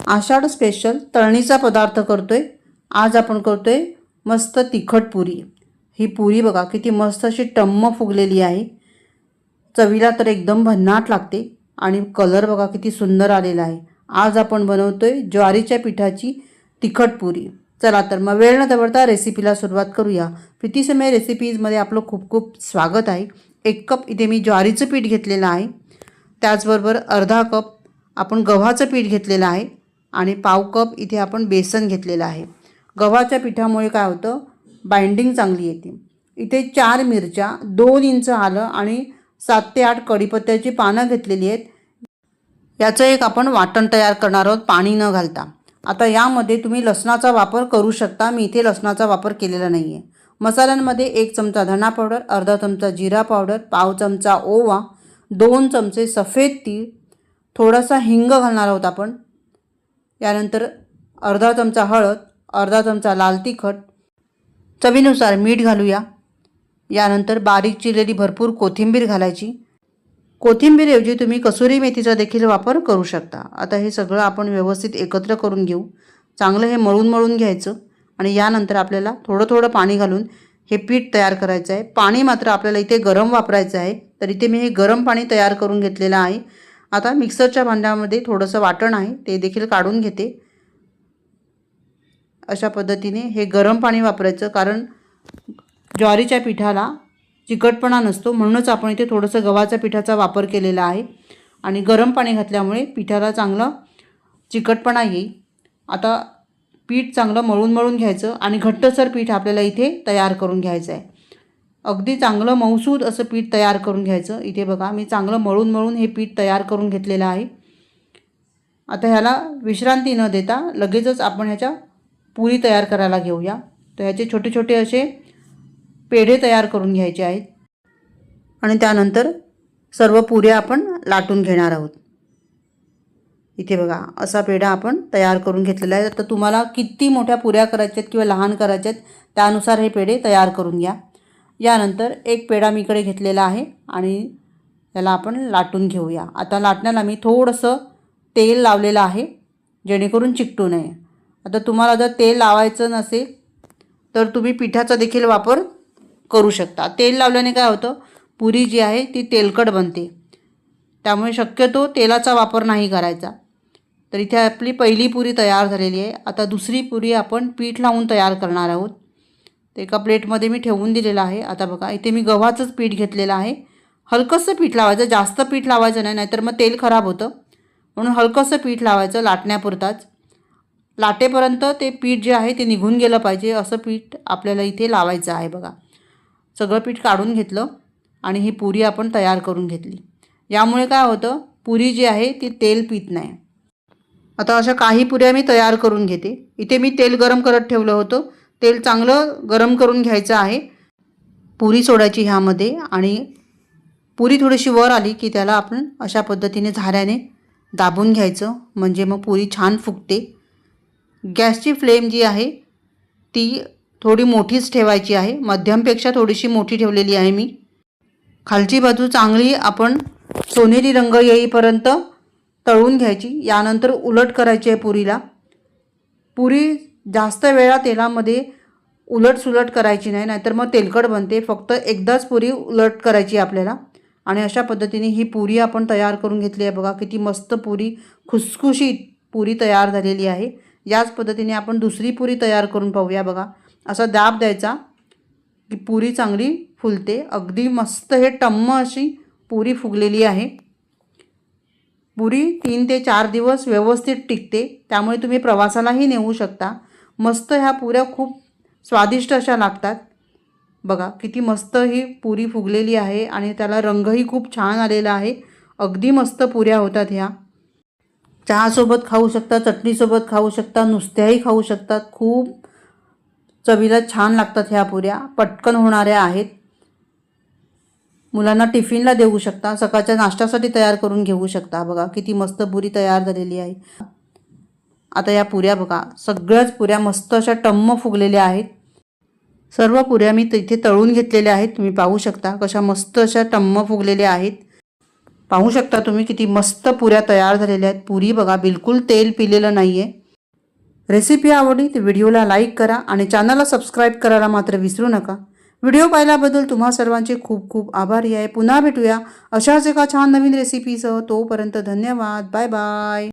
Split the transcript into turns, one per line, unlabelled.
आषाढ special तळणीचा पदार्थ करतोय। आज आपण करतोय मस्त तिखट पुरी। ही पुरी बघा किती मस्त अशी टम्म फुगलेली आहे। चवीला तर एकदम भन्नाट लागते आणि कलर बघा किती सुंदर आलेला आहे। आज आपण बनवतोय ज्वारीच्या पिठाची तिखट पुरी। चला तर मग वेळ न दवडता रेसिपीला सुरुवात करूया। प्रीती समय रेसिपीजमध्ये आपलं खूप खूप स्वागत आहे। 1 कप इथे मी ज्वारीचं पीठ घेतलेलं आहे। त्याचबरोबर अर्धा कप आपण गव्हाचं पीठ घेतलेलं आहे आणि पाव कप इथे आपण बेसन घेतलेलं आहे। गव्हाच्या पिठामुळे काय होतं, बाइंडिंग चांगली येते। इथे 4 मिरच्या, 2 इंच आलं आणि 7 ते 8 कढीपत्त्याची पानं घेतलेली आहेत। याचं एक आपण वाटण तयार करणार आहोत पाणी न घालता। आता यामध्ये तुम्ही लसणाचा वापर करू शकता, मी इथे लसणाचा वापर केलेला नाही आहे। मसाल्यांमध्ये 1 चमचा धना पावडर, अर्धा चमचा जिरा पावडर, पाव चमचा ओवा, 2 चमचे सफेद तीळ, थोडासा हिंग घालणार आहोत आपण। यानंतर अर्धा चमचा हळद, अर्धा चमचा लाल तिखट, चवीनुसार मीठ घालूया। यानंतर बारीक चिरलेली भरपूर कोथिंबीर घालायची। कोथिंबीरऐवजी तुम्ही कसुरी मेथीचा देखील वापर करू शकता। आता हे सगळं आपण व्यवस्थित एकत्र करून घेऊ। चांगलं हे मळून घ्यायचं आणि यानंतर आपल्याला थोडं थोडं पाणी घालून हे पीठ तयार करायचं आहे। पाणी मात्र आपल्याला इथे गरम वापरायचं आहे, तर इथे मी हे गरम पाणी तयार करून घेतलेलं आहे। आता मिक्सरच्या भांड्यामध्ये थोडंसं वाटण आहे ते देखील काढून घेते। अशा पद्धतीने हे गरम पाणी वापरायचं, कारण ज्वारीच्या पिठाला चिकटपणा नसतो, म्हणूनच आपण इथे थोडंसं गव्हाच्या पिठाचा वापर केलेला आहे आणि गरम पाणी घातल्यामुळे पिठाला चांगलं चिकटपणा येईल। आता पीठ चांगलं मळून घ्यायचं आणि घट्टसर पीठ आपल्याला इथे तयार करून घ्यायचं आहे। अगदी चांगलं मऊसूद असं पीठ तयार करून घ्यायचं। इथे बघा मी चांगलं मळून हे पीठ तयार करून घेतलेलं आहे। आता ह्याला विश्रांती न देता लगेचच आपण ह्याच्या पुरी तयार करायला घेऊया। तर ह्याचे छोटे छोटे असे पेढे तयार करून घ्यायचे आहेत आणि त्यानंतर सर्व पुऱ्या आपण लाटून घेणार आहोत। इथे बघा असा पेढा आपण तयार करून घेतलेला आहे। तर तुम्हाला किती मोठ्या पुऱ्या करायच्या आहेत किंवा लहान करायच्या आहेत त्यानुसार हे पेढे तयार करून घ्या। यानंतर एक पेढा मी इकडे घेतलेला आहे आणि याला आपण लाटून घेऊया। आता लाटण्याला मी थोडंसं तेल लावलेलं आहे जेणेकरून चिकटू नये। आता तुम्हाला जर तेल लावायचं नसेल तर तुम्ही पिठाचा देखील वापर करू शकता। तेल लावल्याने काय होतं, पुरी जी आहे ती तेलकट बनते, त्यामुळे शक्यतो तेलाचा वापर नाही करायचा। तर इथे आपली पहिली पुरी तयार झालेली आहे। आता दुसरी पुरी आपण पीठ लावून तयार करणार आहोत। ते एका प्लेटमध्ये मी ठेवून दिलेलं आहे। आता बघा इथे मी गव्हाचंच पीठ घेतलेलं आहे। हलकंसं पीठ लावायचं, जास्त पीठ लावायचं नाही, नाहीतर मग तेल खराब होतं, म्हणून हलकंसं पीठ लावायचं लाटण्यापुरताच। लाटेपर्यंत ते पीठ जे आहे ते निघून गेलं पाहिजे असं पीठ आपल्याला इथे लावायचं आहे। बघा सगळं पीठ काढून घेतलं आणि ही पुरी आपण तयार करून घेतली। यामुळे काय होतं, पुरी जी आहे ती तेल पित नाही। आता अशा काही पुऱ्या मी तयार करून घेते। इथे मी तेल गरम करत ठेवलं होतं, तेल चांगलं गरम करून घ्यायचं आहे। पुरी सोडायची ह्यामध्ये आणि पुरी थोडीशी वर आली की त्याला आपण अशा पद्धतीने झाऱ्याने दाबून घ्यायचं, म्हणजे मग पुरी छान फुगते। गॅसची फ्लेम जी आहे ती थोडी मोठीच ठेवायची आहे, मध्यमपेक्षा थोडीशी मोठी ठेवलेली आहे मी। खालची बाजू चांगली आपण सोनेरी रंग येईपर्यंत तळून घ्यायची। यानंतर उलट करायची आहे पुरीला। पुरी जास्त वेळा तेलामध्ये उलटसुलट करायची नाही, नाहीतर मग तेलकट बनते। फक्त एकदाच पुरी उलट करायची आपल्याला आणि अशा पद्धतीने ही पुरी आपण तयार करून घेतली आहे। बघा किती मस्त पुरी, खुसखुशीत पुरी तयार झालेली आहे। याच पद्धतीने आपण दुसरी पुरी तयार करून पाहूया। बघा असा दाब द्यायचा की पुरी चांगली फुलते। अगदी मस्त हे टम्म अशी पुरी फुगलेली आहे। पुरी 3 ते 4 दिवस व्यवस्थित टिकते, त्यामुळे तुम्ही प्रवासालाही नेऊ शकता। मस्त ह्या पुऱ्या खूप स्वादिष्ट अशा लागतात। बघा किती मस्त ही पुरी फुगलेली आहे आणि त्याला रंगही खूप छान आलेला आहे। अगदी मस्त पुऱ्या होतात ह्या। चहासोबत खाऊ शकता, चटणीसोबत खाऊ शकता, नुसत्याही खाऊ शकतात। खूप चवीला छान लागतात ह्या पुऱ्या, पटकन होणाऱ्या आहेत। मुलांना टिफिनला देऊ शकता, सकाळच्या नाश्त्यासाठी तयार करून घेऊ शकता। बघा किती मस्त पुरी तयार झालेली आहे। आता या पुऱ्या बघा सगळ्याच पुऱ्या मस्त अशा टम्म फुगलेल्या आहेत। सर्व पुऱ्या मी तिथे तळून घेतलेल्या आहेत, तुम्ही पाहू शकता कशा मस्त अशा टम्म फुगलेल्या आहेत। पाहू शकता तुम्ही किती मस्त पुऱ्या तयार झालेल्या आहेत. पुरी बघा बिलकुल तेल पिलेलं नाही आहे. रेसिपी आवडली तर व्हिडिओला लाईक करा आणि चॅनलला सबस्क्राईब करायला मात्र विसरू नका. व्हिडिओ पाहिल्याबद्दल तुम्हा सर्वांचे खूप खूप आभारी आहे. पुन्हा भेटूया अशाच एका छान नवीन रेसिपीसह. तोपर्यंत धन्यवाद. Bye bye.